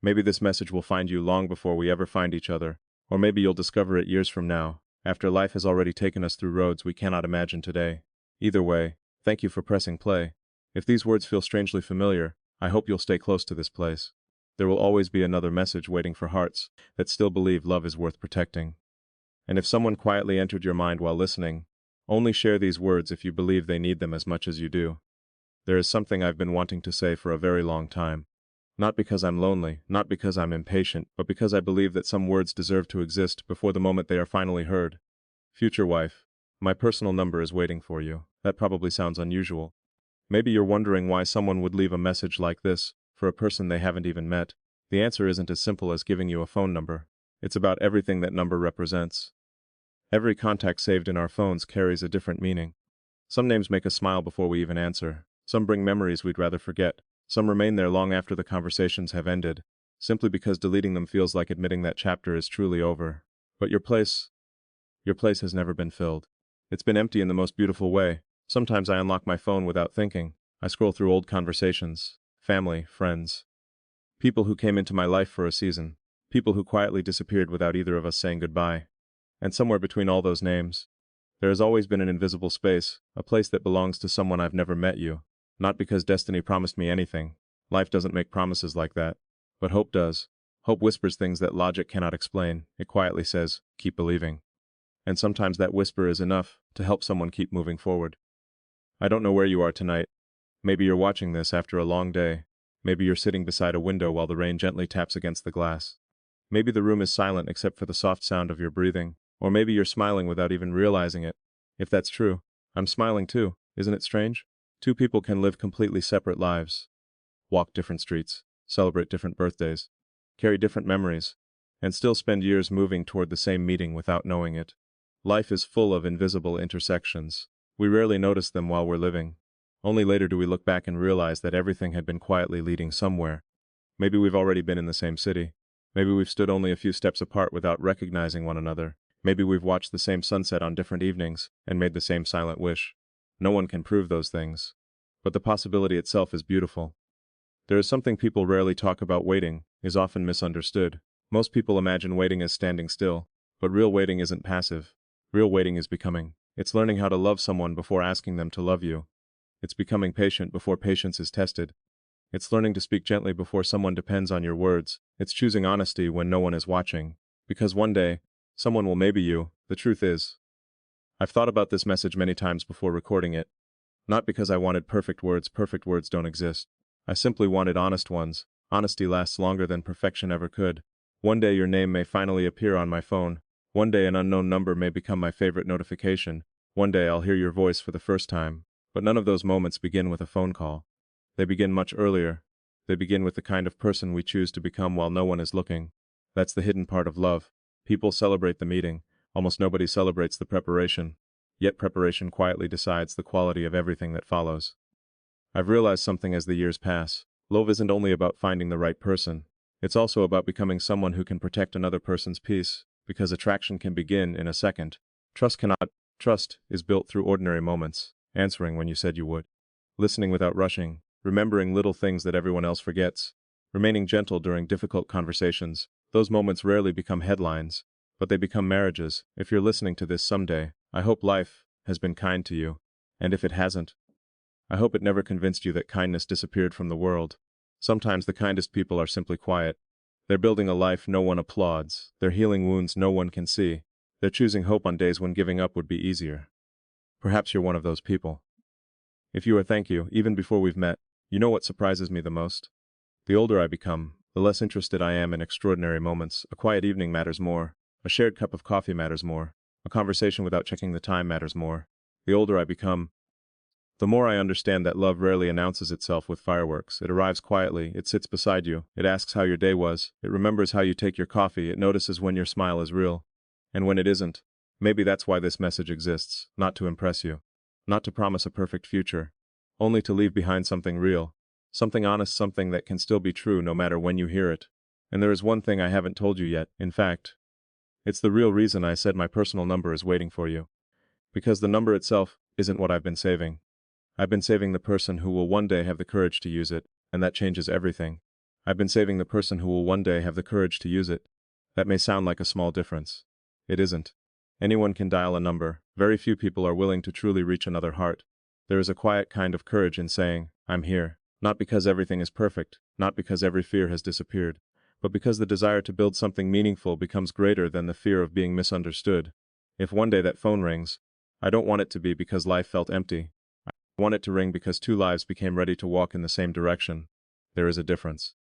Maybe this message will find you long before we ever find each other, or maybe you'll discover it years from now, after life has already taken us through roads we cannot imagine today. Either way, thank you for pressing play. If these words feel strangely familiar, I hope you'll stay close to this place. There will always be another message waiting for hearts that still believe love is worth protecting. And if someone quietly entered your mind while listening, only share these words if you believe they need them as much as you do. There is something I've been wanting to say for a very long time. Not because I'm lonely, not because I'm impatient, but because I believe that some words deserve to exist before the moment they are finally heard. Future wife, my personal number is waiting for you. That probably sounds unusual. Maybe you're wondering why someone would leave a message like this for a person they haven't even met. The answer isn't as simple as giving you a phone number. It's about everything that number represents. Every contact saved in our phones carries a different meaning. Some names make us smile before we even answer. Some bring memories we'd rather forget. Some remain there long after the conversations have ended, simply because deleting them feels like admitting that chapter is truly over. But your place has never been filled. It's been empty in the most beautiful way. Sometimes I unlock my phone without thinking. I scroll through old conversations, family, friends, people who came into my life for a season, people who quietly disappeared without either of us saying goodbye. And somewhere between all those names, there has always been an invisible space, a place that belongs to someone I've never met you. Not because destiny promised me anything. Life doesn't make promises like that. But hope does. Hope whispers things that logic cannot explain. It quietly says, keep believing. And sometimes that whisper is enough to help someone keep moving forward. I don't know where you are tonight. Maybe you're watching this after a long day. Maybe you're sitting beside a window while the rain gently taps against the glass. Maybe the room is silent except for the soft sound of your breathing. Or maybe you're smiling without even realizing it. If that's true, I'm smiling too. Isn't it strange? Two people can live completely separate lives, walk different streets, celebrate different birthdays, carry different memories, and still spend years moving toward the same meeting without knowing it. Life is full of invisible intersections. We rarely notice them while we're living. Only later do we look back and realize that everything had been quietly leading somewhere. Maybe we've already been in the same city. Maybe we've stood only a few steps apart without recognizing one another. Maybe we've watched the same sunset on different evenings and made the same silent wish. No one can prove those things. But the possibility itself is beautiful. There is something people rarely talk about. Waiting is often misunderstood. Most people imagine waiting as standing still, but real waiting isn't passive. Real waiting is becoming. It's learning how to love someone before asking them to love you. It's becoming patient before patience is tested. It's learning to speak gently before someone depends on your words. It's choosing honesty when no one is watching. Because one day, someone will maybe you. The truth is, I've thought about this message many times before recording it. Not because I wanted perfect words don't exist. I simply wanted honest ones. Honesty lasts longer than perfection ever could. One day your name may finally appear on my phone. One day an unknown number may become my favorite notification. One day I'll hear your voice for the first time. But none of those moments begin with a phone call. They begin much earlier. They begin with the kind of person we choose to become while no one is looking. That's the hidden part of love. People celebrate the meeting. Almost nobody celebrates the preparation. Yet preparation quietly decides the quality of everything that follows. I've realized something as the years pass. Love isn't only about finding the right person. It's also about becoming someone who can protect another person's peace, because attraction can begin in a second. Trust cannot. Trust is built through ordinary moments. Answering when you said you would. Listening without rushing. Remembering little things that everyone else forgets. Remaining gentle during difficult conversations. Those moments rarely become headlines, but they become marriages. If you're listening to this someday, I hope life has been kind to you. And if it hasn't, I hope it never convinced you that kindness disappeared from the world. Sometimes the kindest people are simply quiet. They're building a life no one applauds. They're healing wounds no one can see. They're choosing hope on days when giving up would be easier. Perhaps you're one of those people. If you are, thank you, even before we've met. You know what surprises me the most? The older I become, the less interested I am in extraordinary moments. A quiet evening matters more. A shared cup of coffee matters more. A conversation without checking the time matters more. The older I become, the more I understand that love rarely announces itself with fireworks. It arrives quietly. It sits beside you. It asks how your day was. It remembers how you take your coffee. It notices when your smile is real. And when it isn't. Maybe that's why this message exists. Not to impress you. Not to promise a perfect future. Only to leave behind something real. Something honest, something that can still be true no matter when you hear it. And there is one thing I haven't told you yet. In fact, it's the real reason I said my personal number is waiting for you. Because the number itself isn't what I've been saving. I've been saving the person who will one day have the courage to use it, and that changes everything. I've been saving the person who will one day have the courage to use it. That may sound like a small difference. It isn't. Anyone can dial a number. Very few people are willing to truly reach another heart. There is a quiet kind of courage in saying, I'm here. Not because everything is perfect, not because every fear has disappeared, but because the desire to build something meaningful becomes greater than the fear of being misunderstood. If one day that phone rings, I don't want it to be because life felt empty. I want it to ring because two lives became ready to walk in the same direction. There is a difference.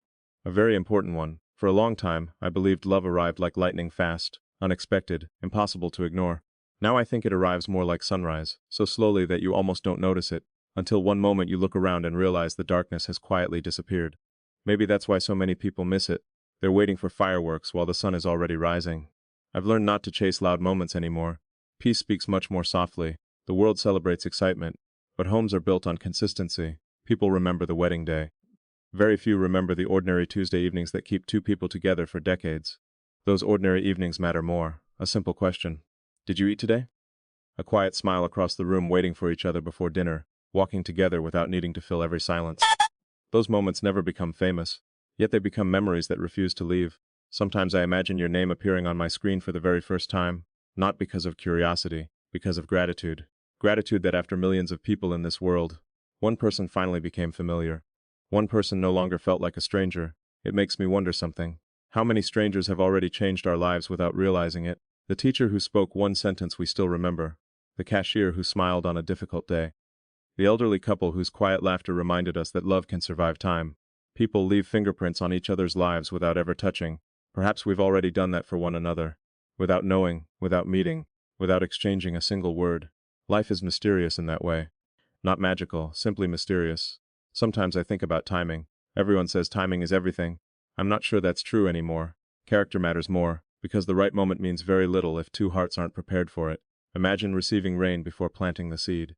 A very important one. For a long time, I believed love arrived like lightning fast, unexpected, impossible to ignore. Now I think it arrives more like sunrise, so slowly that you almost don't notice it, until one moment you look around and realize the darkness has quietly disappeared. Maybe that's why so many people miss it. They're waiting for fireworks while the sun is already rising. I've learned not to chase loud moments anymore. Peace speaks much more softly. The world celebrates excitement, but homes are built on consistency. People remember the wedding day. Very few remember the ordinary Tuesday evenings that keep two people together for decades. Those ordinary evenings matter more. A simple question. Did you eat today? A quiet smile across the room waiting for each other before dinner, walking together without needing to fill every silence. Those moments never become famous, yet they become memories that refuse to leave. Sometimes I imagine your name appearing on my screen for the very first time, not because of curiosity, because of gratitude. Gratitude that after millions of people in this world, one person finally became familiar. One person no longer felt like a stranger. It makes me wonder something. How many strangers have already changed our lives without realizing it? The teacher who spoke one sentence we still remember. The cashier who smiled on a difficult day. The elderly couple whose quiet laughter reminded us that love can survive time. People leave fingerprints on each other's lives without ever touching. Perhaps we've already done that for one another. Without knowing, without meeting, without exchanging a single word. Life is mysterious in that way. Not magical, simply mysterious. Sometimes I think about timing. Everyone says timing is everything. I'm not sure that's true anymore. Character matters more, because the right moment means very little if two hearts aren't prepared for it. Imagine receiving rain before planting the seed.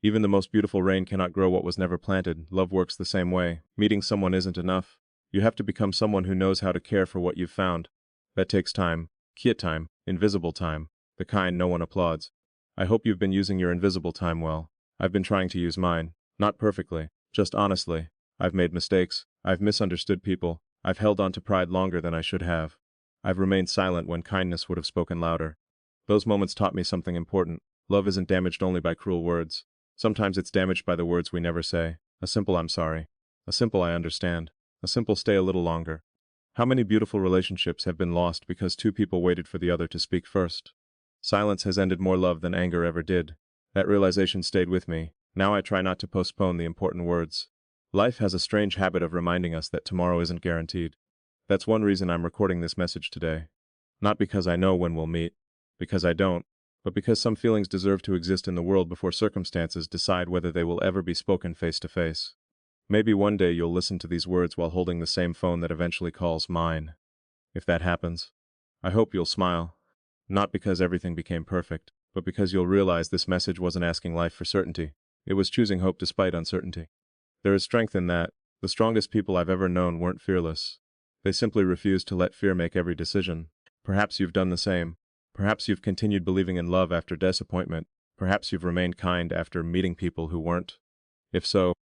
Even the most beautiful rain cannot grow what was never planted. Love works the same way. Meeting someone isn't enough. You have to become someone who knows how to care for what you've found. That takes time. Quiet time, invisible time, the kind no one applauds. I hope you've been using your invisible time well. I've been trying to use mine. Not perfectly, just honestly. I've made mistakes. I've misunderstood people. I've held on to pride longer than I should have. I've remained silent when kindness would have spoken louder. Those moments taught me something important. Love isn't damaged only by cruel words. Sometimes it's damaged by the words we never say. A simple I'm sorry. A simple I understand. A simple stay a little longer. How many beautiful relationships have been lost because two people waited for the other to speak first? Silence has ended more love than anger ever did. That realization stayed with me. Now I try not to postpone the important words. Life has a strange habit of reminding us that tomorrow isn't guaranteed. That's one reason I'm recording this message today. Not because I know when we'll meet, because I don't, but because some feelings deserve to exist in the world before circumstances decide whether they will ever be spoken face to face. Maybe one day you'll listen to these words while holding the same phone that eventually calls mine. If that happens, I hope you'll smile. Not because everything became perfect, but because you'll realize this message wasn't asking life for certainty. It was choosing hope despite uncertainty. There is strength in that. The strongest people I've ever known weren't fearless. They simply refused to let fear make every decision. Perhaps you've done the same. Perhaps you've continued believing in love after disappointment. Perhaps you've remained kind after meeting people who weren't. If so,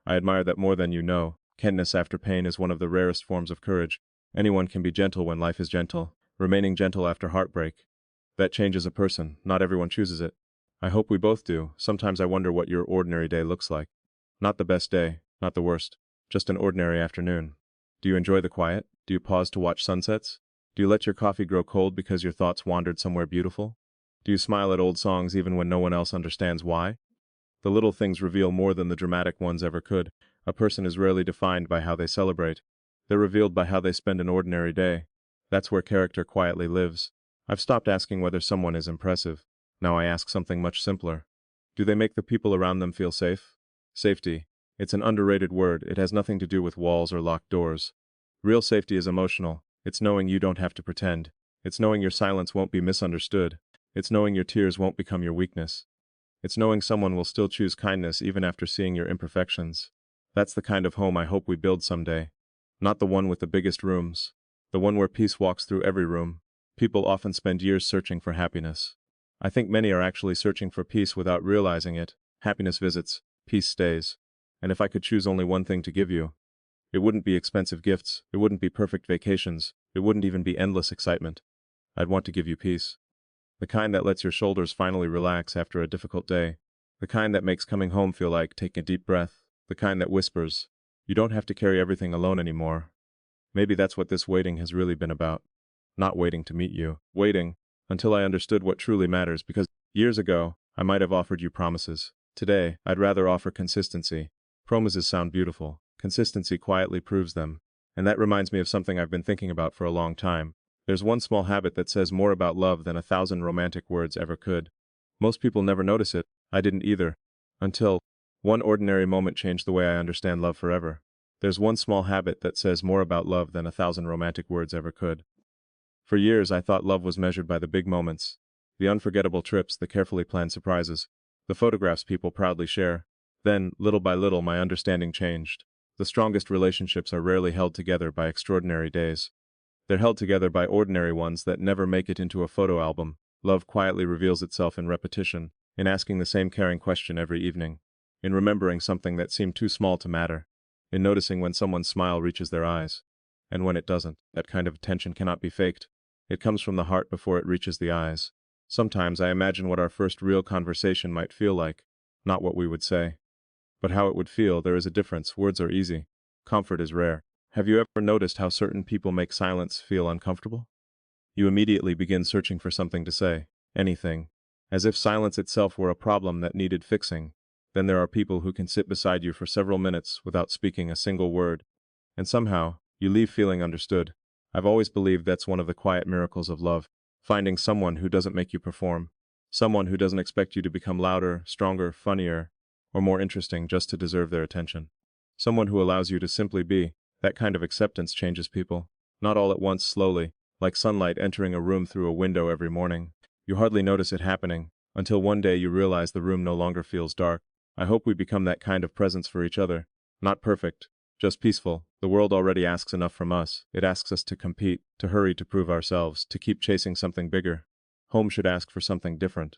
I admire that more than you know. Kindness after pain is one of the rarest forms of courage. Anyone can be gentle when life is gentle, remaining gentle after heartbreak. That changes a person. Not everyone chooses it. I hope we both do. Sometimes I wonder what your ordinary day looks like. Not the best day, not the worst, just an ordinary afternoon. Do you enjoy the quiet? Do you pause to watch sunsets? Do you let your coffee grow cold because your thoughts wandered somewhere beautiful? Do you smile at old songs even when no one else understands why? The little things reveal more than the dramatic ones ever could. A person is rarely defined by how they celebrate. They're revealed by how they spend an ordinary day. That's where character quietly lives. I've stopped asking whether someone is impressive. Now I ask something much simpler. Do they make the people around them feel safe? Safety. It's an underrated word. It has nothing to do with walls or locked doors. Real safety is emotional. It's knowing you don't have to pretend. It's knowing your silence won't be misunderstood. It's knowing your tears won't become your weakness. It's knowing someone will still choose kindness even after seeing your imperfections. That's the kind of home I hope we build someday. Not the one with the biggest rooms. The one where peace walks through every room. People often spend years searching for happiness. I think many are actually searching for peace without realizing it. Happiness visits, peace stays. And if I could choose only one thing to give you, It wouldn't be expensive gifts, it wouldn't be perfect vacations, it wouldn't even be endless excitement. I'd want to give you peace. The kind that lets your shoulders finally relax after a difficult day. The kind that makes coming home feel like taking a deep breath. The kind that whispers, you don't have to carry everything alone anymore. Maybe that's what this waiting has really been about. Not waiting to meet you. Waiting until I understood what truly matters, because years ago, I might have offered you promises. Today, I'd rather offer consistency. Promises sound beautiful. Consistency quietly proves them. And that reminds me of something I've been thinking about for a long time. There's one small habit that says more about love than 1,000 romantic words ever could. Most people never notice it. I didn't either. Until one ordinary moment changed the way I understand love forever. There's one small habit that says more about love than 1,000 romantic words ever could. For years, I thought love was measured by the big moments. The unforgettable trips, the carefully planned surprises, the photographs people proudly share. Then, little by little, my understanding changed. The strongest relationships are rarely held together by extraordinary days. They're held together by ordinary ones that never make it into a photo album. Love quietly reveals itself in repetition, in asking the same caring question every evening, in remembering something that seemed too small to matter, in noticing when someone's smile reaches their eyes, and when it doesn't. That kind of attention cannot be faked. It comes from the heart before it reaches the eyes. Sometimes I imagine what our first real conversation might feel like, not what we would say, but how it would feel. There is a difference. Words are easy. Comfort is rare. Have you ever noticed how certain people make silence feel uncomfortable? You immediately begin searching for something to say, anything, as if silence itself were a problem that needed fixing. Then there are people who can sit beside you for several minutes without speaking a single word, and somehow, you leave feeling understood. I've always believed that's one of the quiet miracles of love, finding someone who doesn't make you perform, someone who doesn't expect you to become louder, stronger, funnier, or more interesting just to deserve their attention. Someone who allows you to simply be. That kind of acceptance changes people. Not all at once, slowly, like sunlight entering a room through a window every morning. You hardly notice it happening, until one day you realize the room no longer feels dark. I hope we become that kind of presence for each other. Not perfect, just peaceful. The world already asks enough from us. It asks us to compete, to hurry to prove ourselves, to keep chasing something bigger. Home should ask for something different.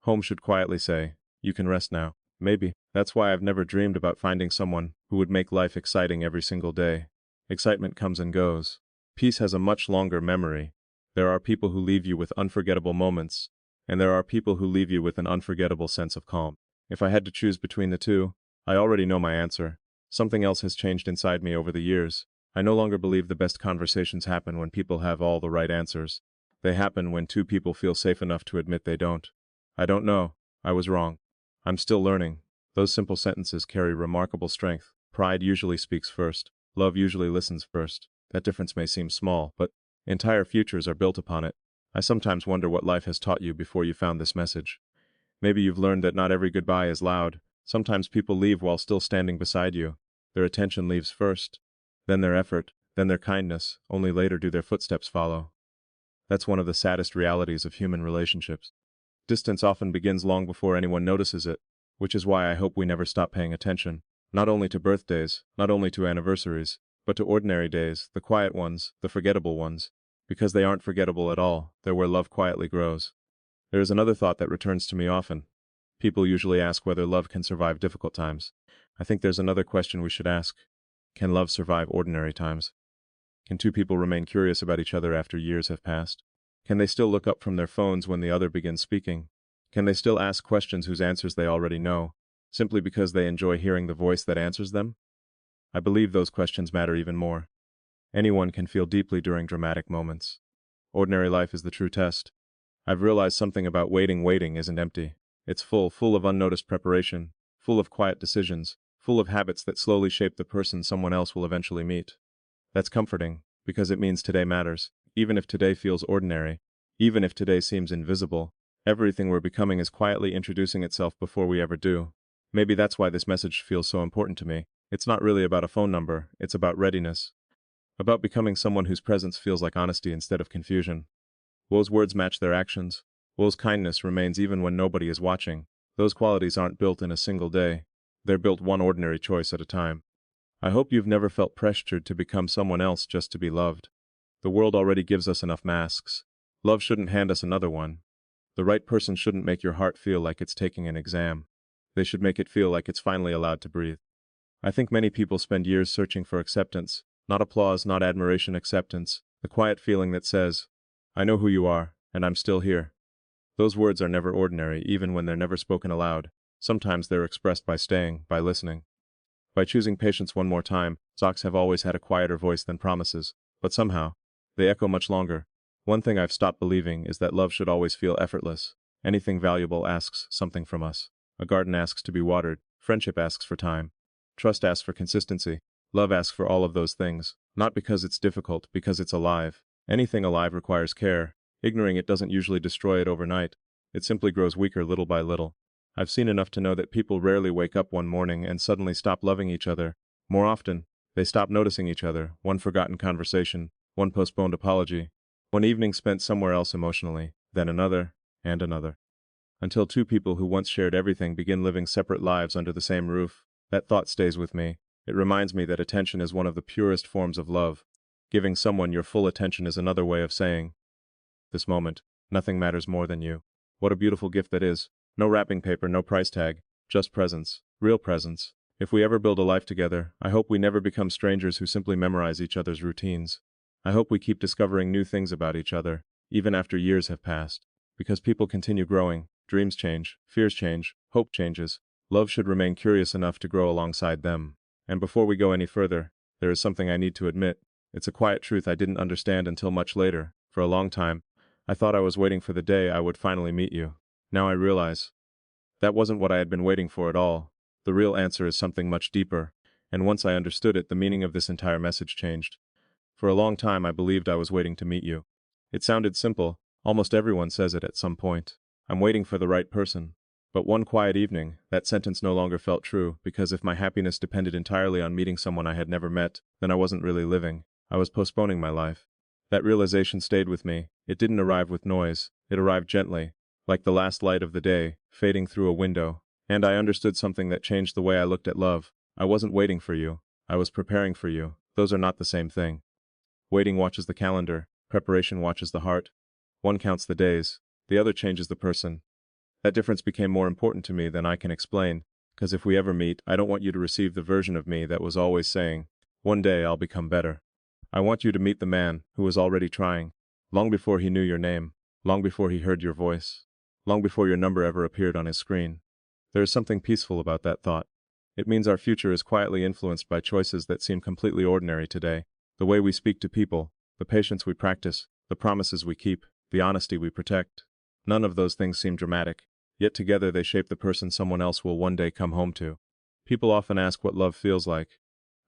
Home should quietly say, you can rest now. Maybe. That's why I've never dreamed about finding someone who would make life exciting every single day. Excitement comes and goes. Peace has a much longer memory. There are people who leave you with unforgettable moments, and there are people who leave you with an unforgettable sense of calm. If I had to choose between the two, I already know my answer. Something else has changed inside me over the years. I no longer believe the best conversations happen when people have all the right answers. They happen when two people feel safe enough to admit they don't. I don't know. I was wrong. I'm still learning. Those simple sentences carry remarkable strength. Pride usually speaks first. Love usually listens first. That difference may seem small, but entire futures are built upon it. I sometimes wonder what life has taught you before you found this message. Maybe you've learned that not every goodbye is loud. Sometimes people leave while still standing beside you. Their attention leaves first, then their effort, then their kindness. Only later do their footsteps follow. That's one of the saddest realities of human relationships. Distance often begins long before anyone notices it, which is why I hope we never stop paying attention, not only to birthdays, not only to anniversaries, but to ordinary days, the quiet ones, the forgettable ones, because they aren't forgettable at all. They're where love quietly grows. There is another thought that returns to me often. People usually ask whether love can survive difficult times. I think there's another question we should ask. Can love survive ordinary times? Can two people remain curious about each other after years have passed? Can they still look up from their phones when the other begins speaking? Can they still ask questions whose answers they already know, simply because they enjoy hearing the voice that answers them? I believe those questions matter even more. Anyone can feel deeply during dramatic moments. Ordinary life is the true test. I've realized something about waiting. Waiting isn't empty. It's full of unnoticed preparation, full of quiet decisions, full of habits that slowly shape the person someone else will eventually meet. That's comforting, because it means today matters. Even if today feels ordinary, even if today seems invisible, everything we're becoming is quietly introducing itself before we ever do. Maybe that's why this message feels so important to me. It's not really about a phone number, it's about readiness. About becoming someone whose presence feels like honesty instead of confusion. Wo's words match their actions. Wo's kindness remains even when nobody is watching. Those qualities aren't built in a single day. They're built one ordinary choice at a time. I hope you've never felt pressured to become someone else just to be loved. The world already gives us enough masks. Love shouldn't hand us another one. The right person shouldn't make your heart feel like it's taking an exam. They should make it feel like it's finally allowed to breathe. I think many people spend years searching for acceptance, not applause, not admiration, acceptance, the quiet feeling that says, I know who you are, and I'm still here. Those words are never ordinary, even when they're never spoken aloud. Sometimes they're expressed by staying, by listening. By choosing patience one more time, socks have always had a quieter voice than promises, but somehow, they echo much longer. One thing I've stopped believing is that love should always feel effortless. Anything valuable asks something from us. A garden asks to be watered, friendship asks for time. Trust asks for consistency. Love asks for all of those things, not because it's difficult, because it's alive. Anything alive requires care. Ignoring it doesn't usually destroy it overnight. It simply grows weaker little by little. I've seen enough to know that people rarely wake up one morning and suddenly stop loving each other. More often, they stop noticing each other, one forgotten conversation, one postponed apology, one evening spent somewhere else emotionally, then another, and another. Until two people who once shared everything begin living separate lives under the same roof. That thought stays with me. It reminds me that attention is one of the purest forms of love. Giving someone your full attention is another way of saying, this moment, nothing matters more than you. What a beautiful gift that is. No wrapping paper, no price tag, just presence, real presence. If we ever build a life together, I hope we never become strangers who simply memorize each other's routines. I hope we keep discovering new things about each other, even after years have passed. Because people continue growing, dreams change, fears change, hope changes. Love should remain curious enough to grow alongside them. And before we go any further, there is something I need to admit. It's a quiet truth I didn't understand until much later. For a long time, I thought I was waiting for the day I would finally meet you. Now I realize that wasn't what I had been waiting for at all. The real answer is something much deeper, and once I understood it, the meaning of this entire message changed. For a long time I believed I was waiting to meet you. It sounded simple, almost everyone says it at some point. I'm waiting for the right person. But one quiet evening, that sentence no longer felt true, because if my happiness depended entirely on meeting someone I had never met, then I wasn't really living. I was postponing my life. That realization stayed with me. It didn't arrive with noise. It arrived gently, like the last light of the day, fading through a window. And I understood something that changed the way I looked at love. I wasn't waiting for you. I was preparing for you. Those are not the same thing. Waiting watches the calendar. Preparation watches the heart. One counts the days. The other changes the person. That difference became more important to me than I can explain, because if we ever meet, I don't want you to receive the version of me that was always saying, one day I'll become better. I want you to meet the man who was already trying, long before he knew your name, long before he heard your voice, long before your number ever appeared on his screen. There is something peaceful about that thought. It means our future is quietly influenced by choices that seem completely ordinary today. The way we speak to people, the patience we practice, the promises we keep, the honesty we protect. None of those things seem dramatic, yet together they shape the person someone else will one day come home to. People often ask what love feels like.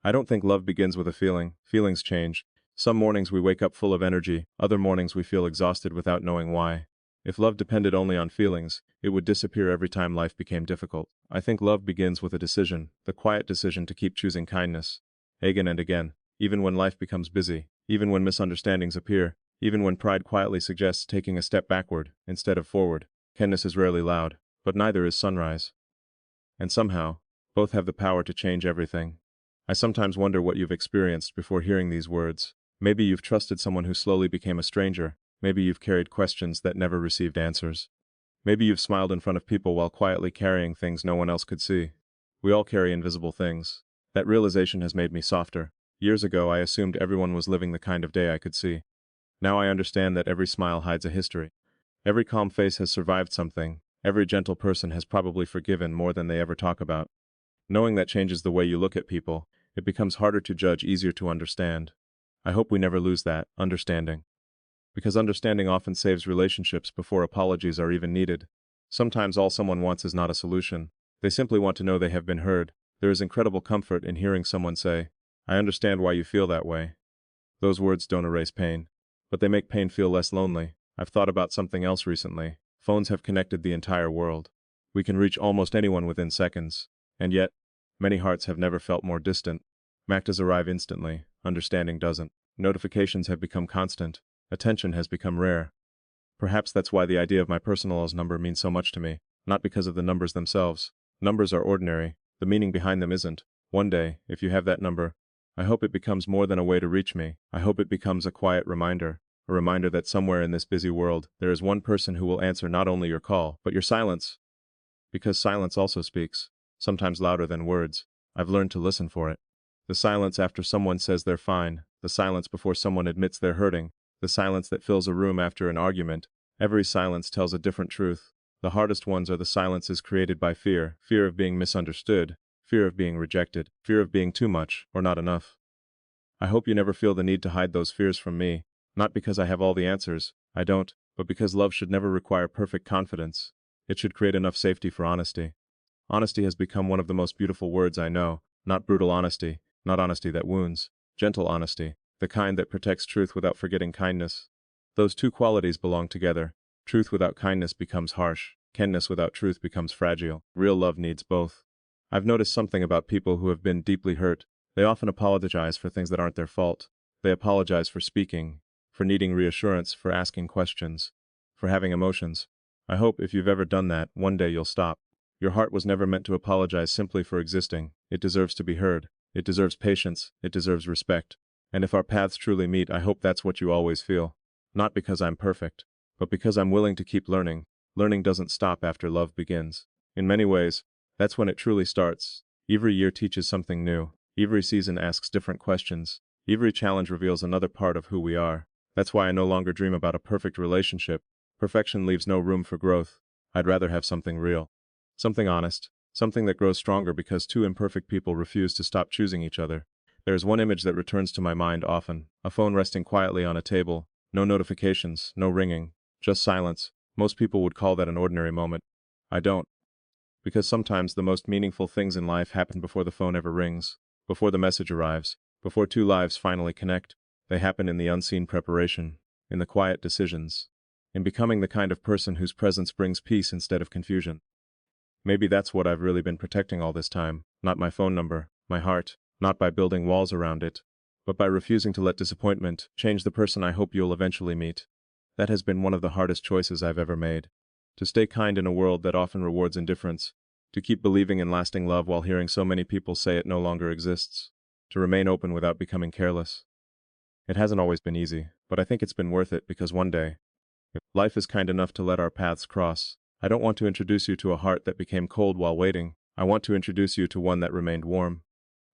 I don't think love begins with a feeling. Feelings change. Some mornings we wake up full of energy, other mornings we feel exhausted without knowing why. If love depended only on feelings, it would disappear every time life became difficult. I think love begins with a decision, the quiet decision to keep choosing kindness. Again and again, even when life becomes busy, even when misunderstandings appear, even when pride quietly suggests taking a step backward instead of forward. Kindness is rarely loud, but neither is sunrise. And somehow, both have the power to change everything. I sometimes wonder what you've experienced before hearing these words. Maybe you've trusted someone who slowly became a stranger. Maybe you've carried questions that never received answers. Maybe you've smiled in front of people while quietly carrying things no one else could see. We all carry invisible things. That realization has made me softer. Years ago, I assumed everyone was living the kind of day I could see. Now I understand that every smile hides a history. Every calm face has survived something. Every gentle person has probably forgiven more than they ever talk about. Knowing that changes the way you look at people. It becomes harder to judge, easier to understand. I hope we never lose that understanding. Because understanding often saves relationships before apologies are even needed. Sometimes all someone wants is not a solution. They simply want to know they have been heard. There is incredible comfort in hearing someone say, I understand why you feel that way. Those words don't erase pain, but they make pain feel less lonely. I've thought about something else recently. Phones have connected the entire world. We can reach almost anyone within seconds. And yet, many hearts have never felt more distant. Mactas arrive instantly, understanding doesn't. Notifications have become constant. Attention has become rare. Perhaps that's why the idea of my personal number means so much to me, not because of the numbers themselves. Numbers are ordinary, the meaning behind them isn't. One day, if you have that number, I hope it becomes more than a way to reach me. I hope it becomes a quiet reminder. A reminder that somewhere in this busy world, there is one person who will answer not only your call, but your silence. Because silence also speaks, sometimes louder than words. I've learned to listen for it. The silence after someone says they're fine, the silence before someone admits they're hurting, the silence that fills a room after an argument. Every silence tells a different truth. The hardest ones are the silences created by fear, fear of being misunderstood, fear of being rejected, fear of being too much or not enough. I hope you never feel the need to hide those fears from me, not because I have all the answers, I don't, but because love should never require perfect confidence. It should create enough safety for honesty. Honesty has become one of the most beautiful words I know, not brutal honesty, not honesty that wounds, gentle honesty, the kind that protects truth without forgetting kindness. Those two qualities belong together. Truth without kindness becomes harsh, kindness without truth becomes fragile. Real love needs both. I've noticed something about people who have been deeply hurt. They often apologize for things that aren't their fault. They apologize for speaking, for needing reassurance, for asking questions, for having emotions. I hope if you've ever done that, one day you'll stop. Your heart was never meant to apologize simply for existing. It deserves to be heard. It deserves patience. It deserves respect. And if our paths truly meet, I hope that's what you always feel. Not because I'm perfect, but because I'm willing to keep learning. Learning doesn't stop after love begins. In many ways, that's when it truly starts. Every year teaches something new. Every season asks different questions. Every challenge reveals another part of who we are. That's why I no longer dream about a perfect relationship. Perfection leaves no room for growth. I'd rather have something real. Something honest. Something that grows stronger because two imperfect people refuse to stop choosing each other. There is one image that returns to my mind often. A phone resting quietly on a table. No notifications, no ringing, just silence. Most people would call that an ordinary moment. I don't. Because sometimes the most meaningful things in life happen before the phone ever rings, before the message arrives, before two lives finally connect. They happen in the unseen preparation, in the quiet decisions, in becoming the kind of person whose presence brings peace instead of confusion. Maybe that's what I've really been protecting all this time, not my phone number, my heart, not by building walls around it, but by refusing to let disappointment change the person I hope you'll eventually meet. That has been one of the hardest choices I've ever made. To stay kind in a world that often rewards indifference. To keep believing in lasting love while hearing so many people say it no longer exists. To remain open without becoming careless. It hasn't always been easy, but I think it's been worth it because one day, if life is kind enough to let our paths cross, I don't want to introduce you to a heart that became cold while waiting. I want to introduce you to one that remained warm.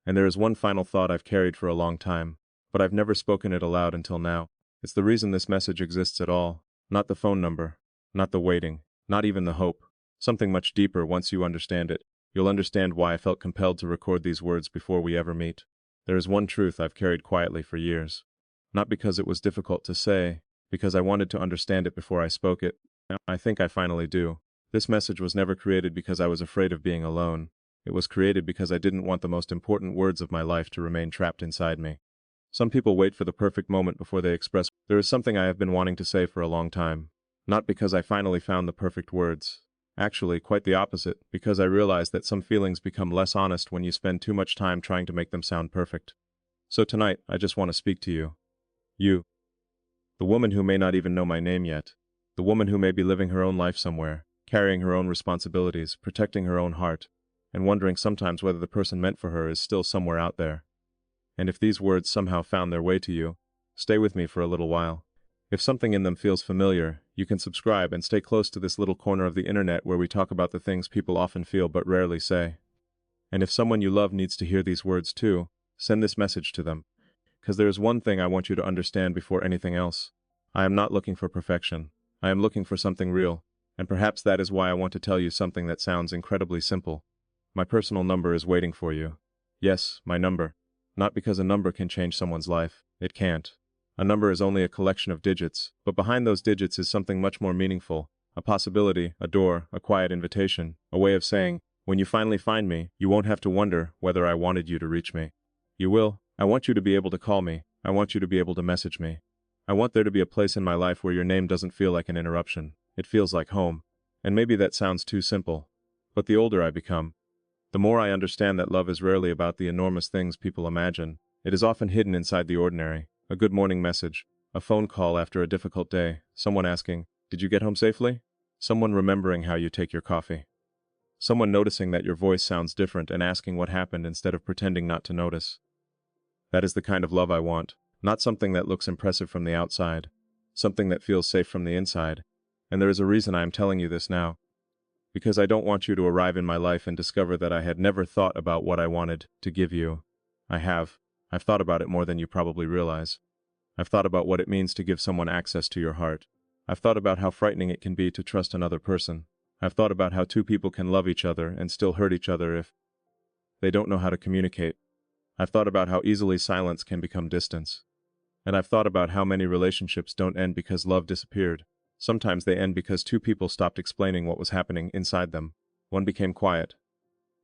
And there is one final thought I've carried for a long time, but I've never spoken it aloud until now. It's the reason this message exists at all. Not the phone number, not the waiting, not even the hope. Something much deeper. Once you understand it, you'll understand why I felt compelled to record these words before we ever meet. There is one truth I've carried quietly for years. Not because it was difficult to say, because I wanted to understand it before I spoke it. I think I finally do. This message was never created because I was afraid of being alone. It was created because I didn't want the most important words of my life to remain trapped inside me. Some people wait for the perfect moment before they express. There is something I have been wanting to say for a long time. Not because I finally found the perfect words. Actually, quite the opposite, because I realized that some feelings become less honest when you spend too much time trying to make them sound perfect. So tonight, I just want to speak to you. You. The woman who may not even know my name yet. The woman who may be living her own life somewhere, carrying her own responsibilities, protecting her own heart, and wondering sometimes whether the person meant for her is still somewhere out there. And if these words somehow found their way to you, stay with me for a little while. If something in them feels familiar, you can subscribe and stay close to this little corner of the internet where we talk about the things people often feel but rarely say. And if someone you love needs to hear these words too, send this message to them. Because there is one thing I want you to understand before anything else. I am not looking for perfection. I am looking for something real. And perhaps that is why I want to tell you something that sounds incredibly simple. My personal number is waiting for you. Yes, my number. Not because a number can change someone's life. It can't. A number is only a collection of digits, but behind those digits is something much more meaningful. A possibility, a door, a quiet invitation, a way of saying, when you finally find me, you won't have to wonder whether I wanted you to reach me. You will. I want you to be able to call me. I want you to be able to message me. I want there to be a place in my life where your name doesn't feel like an interruption. It feels like home. And maybe that sounds too simple. But the older I become, the more I understand that love is rarely about the enormous things people imagine. It is often hidden inside the ordinary. A good morning message, a phone call after a difficult day, someone asking, "Did you get home safely?" Someone remembering how you take your coffee. Someone noticing that your voice sounds different and asking what happened instead of pretending not to notice. That is the kind of love I want. Not something that looks impressive from the outside. Something that feels safe from the inside. And there is a reason I am telling you this now. Because I don't want you to arrive in my life and discover that I had never thought about what I wanted to give you. I have. I've thought about it more than you probably realize. I've thought about what it means to give someone access to your heart. I've thought about how frightening it can be to trust another person. I've thought about how two people can love each other and still hurt each other if they don't know how to communicate. I've thought about how easily silence can become distance. And I've thought about how many relationships don't end because love disappeared. Sometimes they end because two people stopped explaining what was happening inside them. One became quiet.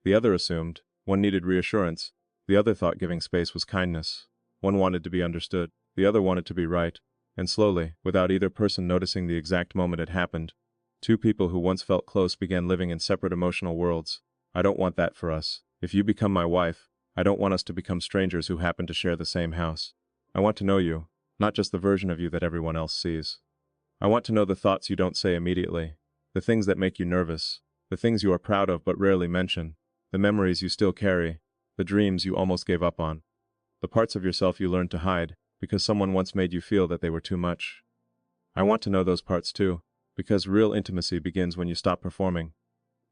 The other assumed. One needed reassurance. The other thought giving space was kindness. One wanted to be understood. The other wanted to be right. And slowly, without either person noticing the exact moment it happened, two people who once felt close began living in separate emotional worlds. I don't want that for us. If you become my wife, I don't want us to become strangers who happen to share the same house. I want to know you, not just the version of you that everyone else sees. I want to know the thoughts you don't say immediately, the things that make you nervous, the things you are proud of but rarely mention, the memories you still carry, the dreams you almost gave up on, the parts of yourself you learned to hide because someone once made you feel that they were too much. I want to know those parts too, because real intimacy begins when you stop performing.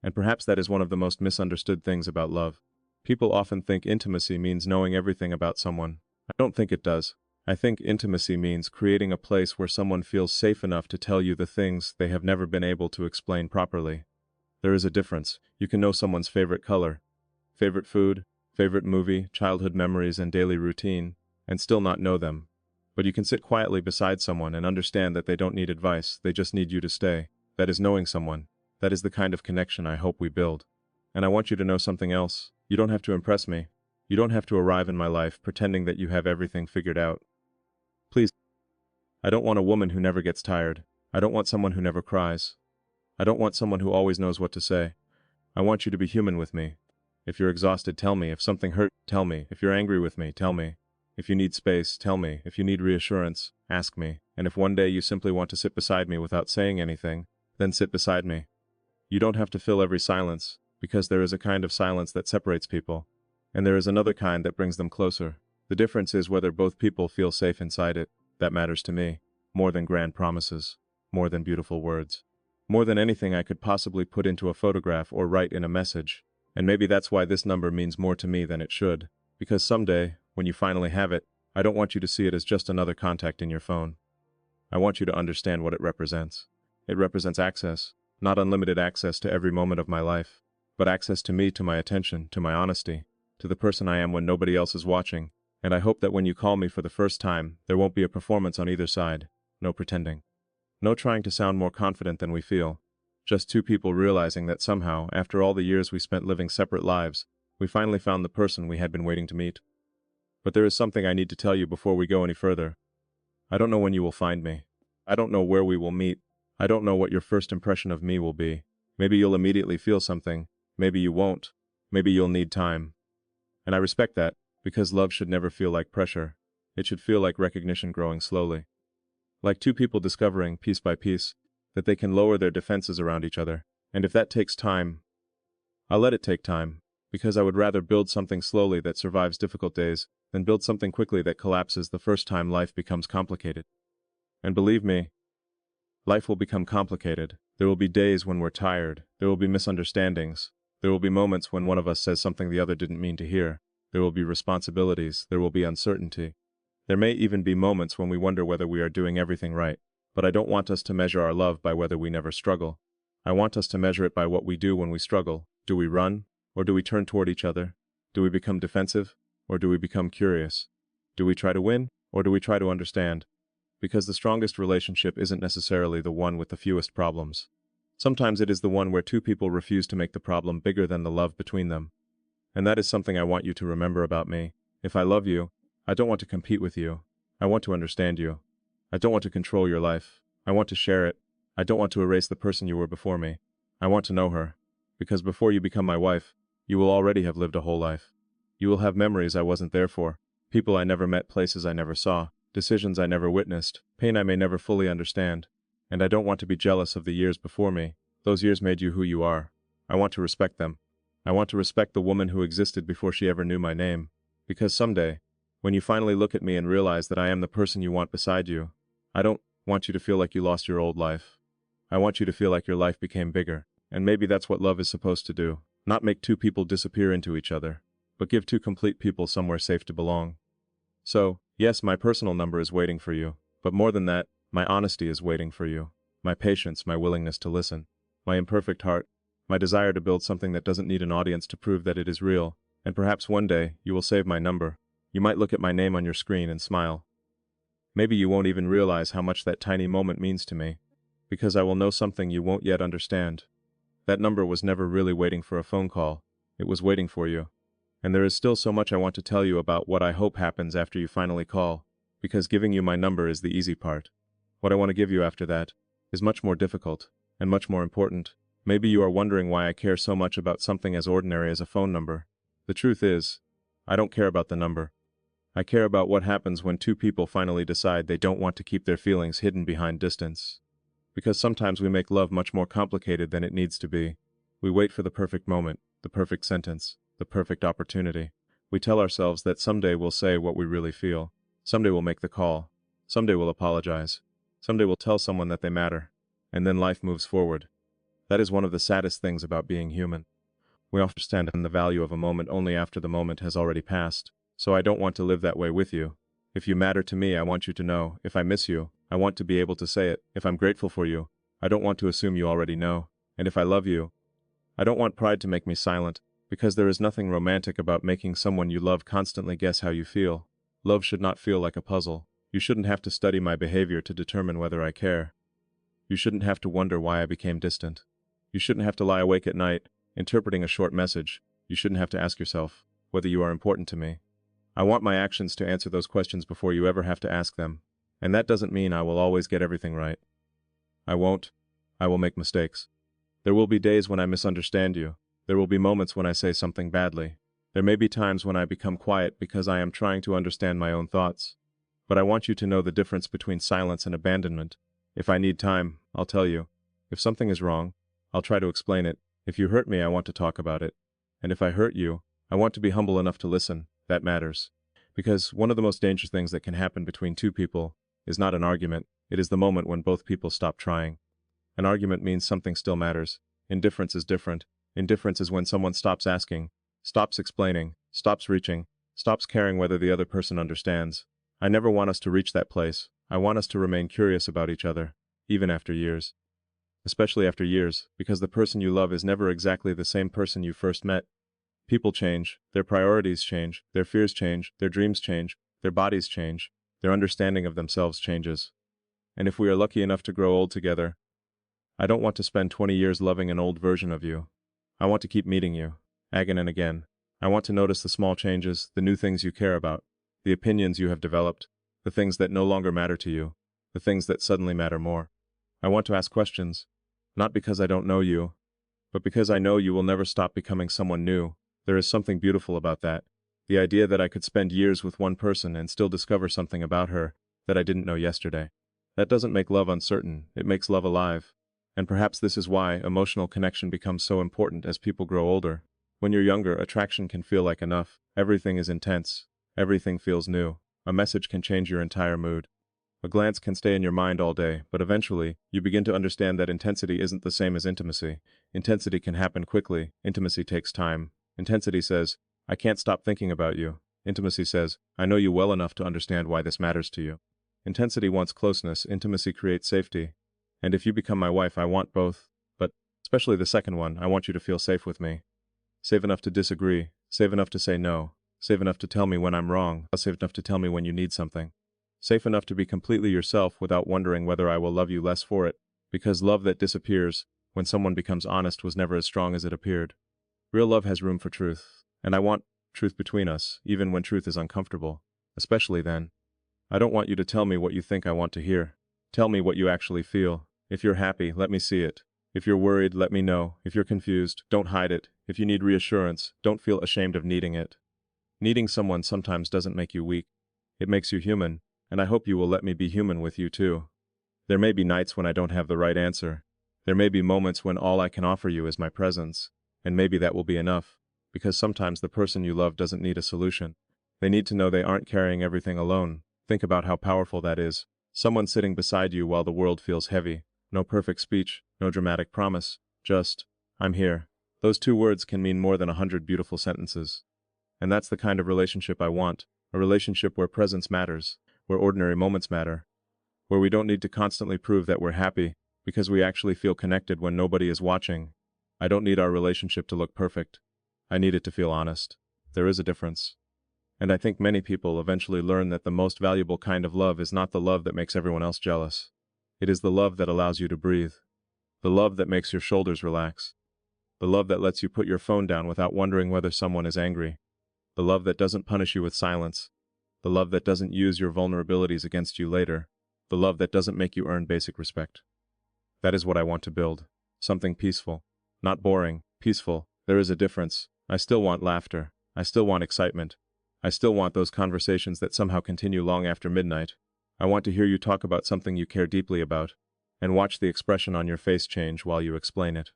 And perhaps that is one of the most misunderstood things about love. People often think intimacy means knowing everything about someone. I don't think it does. I think intimacy means creating a place where someone feels safe enough to tell you the things they have never been able to explain properly. There is a difference. You can know someone's favorite color, favorite food, favorite movie, childhood memories, and daily routine, and still not know them. But you can sit quietly beside someone and understand that they don't need advice, they just need you to stay. That is knowing someone. That is the kind of connection I hope we build. And I want you to know something else. You don't have to impress me. You don't have to arrive in my life pretending that you have everything figured out. Please. I don't want a woman who never gets tired. I don't want someone who never cries. I don't want someone who always knows what to say. I want you to be human with me. If you're exhausted, tell me. If something hurt, tell me. If you're angry with me, tell me. If you need space, tell me. If you need reassurance, ask me. And if one day you simply want to sit beside me without saying anything, then sit beside me. You don't have to fill every silence, because there is a kind of silence that separates people, and there is another kind that brings them closer. The difference is whether both people feel safe inside it. That matters to me, more than grand promises, more than beautiful words, more than anything I could possibly put into a photograph or write in a message. And maybe that's why this number means more to me than it should, because someday, when you finally have it, I don't want you to see it as just another contact in your phone. I want you to understand what it represents. It represents access, not unlimited access to every moment of my life, but access to me, to my attention, to my honesty, to the person I am when nobody else is watching. And I hope that when you call me for the first time, there won't be a performance on either side. No pretending. No trying to sound more confident than we feel. Just two people realizing that somehow, after all the years we spent living separate lives, we finally found the person we had been waiting to meet. But there is something I need to tell you before we go any further. I don't know when you will find me. I don't know where we will meet. I don't know what your first impression of me will be. Maybe you'll immediately feel something. Maybe you won't. Maybe you'll need time. And I respect that, because love should never feel like pressure. It should feel like recognition growing slowly. Like two people discovering, piece by piece, that they can lower their defenses around each other. And if that takes time, I'll let it take time, because I would rather build something slowly that survives difficult days than build something quickly that collapses the first time life becomes complicated. And believe me, life will become complicated. There will be days when we're tired. There will be misunderstandings. There will be moments when one of us says something the other didn't mean to hear. There will be responsibilities. There will be uncertainty. There may even be moments when we wonder whether we are doing everything right. But I don't want us to measure our love by whether we never struggle. I want us to measure it by what we do when we struggle. Do we run, or do we turn toward each other? Do we become defensive, or do we become curious? Do we try to win, or do we try to understand? Because the strongest relationship isn't necessarily the one with the fewest problems. Sometimes it is the one where two people refuse to make the problem bigger than the love between them. And that is something I want you to remember about me. If I love you, I don't want to compete with you. I want to understand you. I don't want to control your life. I want to share it. I don't want to erase the person you were before me. I want to know her. Because before you become my wife, you will already have lived a whole life. You will have memories I wasn't there for, people I never met, places I never saw, decisions I never witnessed, pain I may never fully understand. And I don't want to be jealous of the years before me. Those years made you who you are. I want to respect them. I want to respect the woman who existed before she ever knew my name. Because someday, when you finally look at me and realize that I am the person you want beside you, I don't want you to feel like you lost your old life. I want you to feel like your life became bigger, and maybe that's what love is supposed to do. Not make two people disappear into each other, but give two complete people somewhere safe to belong. So, yes, my personal number is waiting for you, but more than that, my honesty is waiting for you. My patience, my willingness to listen, my imperfect heart, my desire to build something that doesn't need an audience to prove that it is real, and perhaps one day, you will save my number. You might look at my name on your screen and smile. Maybe you won't even realize how much that tiny moment means to me, because I will know something you won't yet understand. That number was never really waiting for a phone call, it was waiting for you. And there is still so much I want to tell you about what I hope happens after you finally call, because giving you my number is the easy part. What I want to give you after that is much more difficult, and much more important. Maybe you are wondering why I care so much about something as ordinary as a phone number. The truth is, I don't care about the number. I care about what happens when two people finally decide they don't want to keep their feelings hidden behind distance. Because sometimes we make love much more complicated than it needs to be. We wait for the perfect moment, the perfect sentence, the perfect opportunity. We tell ourselves that someday we'll say what we really feel. Someday we'll make the call. Someday we'll apologize. Someday we'll tell someone that they matter. And then life moves forward. That is one of the saddest things about being human. We understand the value of a moment only after the moment has already passed. So I don't want to live that way with you. If you matter to me, I want you to know. If I miss you, I want to be able to say it. If I'm grateful for you, I don't want to assume you already know. And if I love you, I don't want pride to make me silent, because there is nothing romantic about making someone you love constantly guess how you feel. Love should not feel like a puzzle. You shouldn't have to study my behavior to determine whether I care. You shouldn't have to wonder why I became distant. You shouldn't have to lie awake at night, interpreting a short message. You shouldn't have to ask yourself whether you are important to me. I want my actions to answer those questions before you ever have to ask them. And that doesn't mean I will always get everything right. I won't. I will make mistakes. There will be days when I misunderstand you. There will be moments when I say something badly. There may be times when I become quiet because I am trying to understand my own thoughts. But I want you to know the difference between silence and abandonment. If I need time, I'll tell you. If something is wrong, I'll try to explain it. If you hurt me, I want to talk about it. And if I hurt you, I want to be humble enough to listen. That matters. Because one of the most dangerous things that can happen between two people is not an argument, it is the moment when both people stop trying. An argument means something still matters. Indifference is different. Indifference is when someone stops asking, stops explaining, stops reaching, stops caring whether the other person understands. I never want us to reach that place. I want us to remain curious about each other, even after years. Especially after years, because the person you love is never exactly the same person you first met. People change, their priorities change, their fears change, their dreams change, their bodies change, their understanding of themselves changes. And if we are lucky enough to grow old together, I don't want to spend 20 years loving an old version of you. I want to keep meeting you, again and again. I want to notice the small changes, the new things you care about, the opinions you have developed, the things that no longer matter to you, the things that suddenly matter more. I want to ask questions, not because I don't know you, but because I know you will never stop becoming someone new. There is something beautiful about that. The idea that I could spend years with one person and still discover something about her that I didn't know yesterday. That doesn't make love uncertain, it makes love alive. And perhaps this is why emotional connection becomes so important as people grow older. When you're younger, attraction can feel like enough. Everything is intense. Everything feels new. A message can change your entire mood. A glance can stay in your mind all day, but eventually, you begin to understand that intensity isn't the same as intimacy. Intensity can happen quickly. Intimacy takes time. Intensity says, I can't stop thinking about you. Intimacy says, I know you well enough to understand why this matters to you. Intensity wants closeness, intimacy creates safety. And if you become my wife, I want both. But, especially the second one, I want you to feel safe with me. Safe enough to disagree, safe enough to say no, safe enough to tell me when I'm wrong, safe enough to tell me when you need something. Safe enough to be completely yourself without wondering whether I will love you less for it. Because love that disappears when someone becomes honest was never as strong as it appeared. Real love has room for truth, and I want truth between us, even when truth is uncomfortable, especially then. I don't want you to tell me what you think I want to hear. Tell me what you actually feel. If you're happy, let me see it. If you're worried, let me know. If you're confused, don't hide it. If you need reassurance, don't feel ashamed of needing it. Needing someone sometimes doesn't make you weak. It makes you human, and I hope you will let me be human with you too. There may be nights when I don't have the right answer. There may be moments when all I can offer you is my presence. And maybe that will be enough, because sometimes the person you love doesn't need a solution. They need to know they aren't carrying everything alone. Think about how powerful that is. Someone sitting beside you while the world feels heavy. No perfect speech, no dramatic promise, just, I'm here. Those two words can mean more than 100 beautiful sentences. And that's the kind of relationship I want, a relationship where presence matters, where ordinary moments matter, where we don't need to constantly prove that we're happy, because we actually feel connected when nobody is watching. I don't need our relationship to look perfect. I need it to feel honest. There is a difference. And I think many people eventually learn that the most valuable kind of love is not the love that makes everyone else jealous. It is the love that allows you to breathe. The love that makes your shoulders relax. The love that lets you put your phone down without wondering whether someone is angry. The love that doesn't punish you with silence. The love that doesn't use your vulnerabilities against you later. The love that doesn't make you earn basic respect. That is what I want to build. Something peaceful. Not boring, peaceful. There is a difference. I still want laughter. I still want excitement. I still want those conversations that somehow continue long after midnight. I want to hear you talk about something you care deeply about, and watch the expression on your face change while you explain it.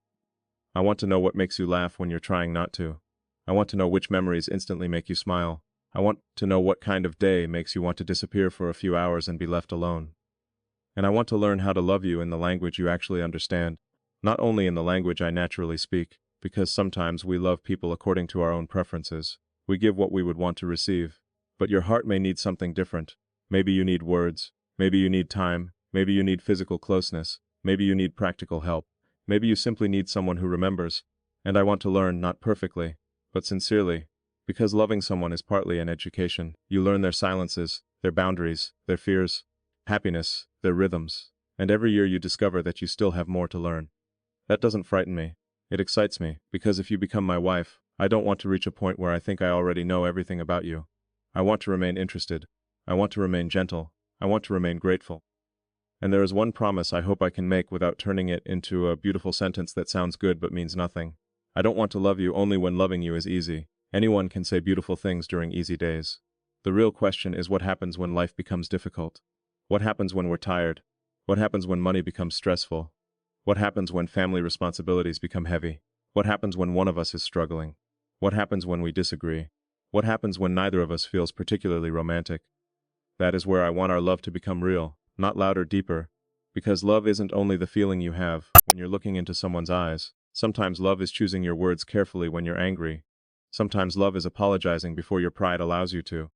I want to know what makes you laugh when you're trying not to. I want to know which memories instantly make you smile. I want to know what kind of day makes you want to disappear for a few hours and be left alone. And I want to learn how to love you in the language you actually understand, not only in the language I naturally speak, because sometimes we love people according to our own preferences. We give what we would want to receive. But your heart may need something different. Maybe you need words. Maybe you need time. Maybe you need physical closeness. Maybe you need practical help. Maybe you simply need someone who remembers. And I want to learn, not perfectly, but sincerely. Because loving someone is partly an education. You learn their silences, their boundaries, their fears, happiness, their rhythms. And every year you discover that you still have more to learn. That doesn't frighten me. It excites me, because if you become my wife, I don't want to reach a point where I think I already know everything about you. I want to remain interested. I want to remain gentle. I want to remain grateful. And there is one promise I hope I can make without turning it into a beautiful sentence that sounds good but means nothing. I don't want to love you only when loving you is easy. Anyone can say beautiful things during easy days. The real question is what happens when life becomes difficult? What happens when we're tired? What happens when money becomes stressful? What happens when family responsibilities become heavy? What happens when one of us is struggling? What happens when we disagree? What happens when neither of us feels particularly romantic? That is where I want our love to become real, not louder, deeper. Because love isn't only the feeling you have when you're looking into someone's eyes. Sometimes love is choosing your words carefully when you're angry. Sometimes love is apologizing before your pride allows you to.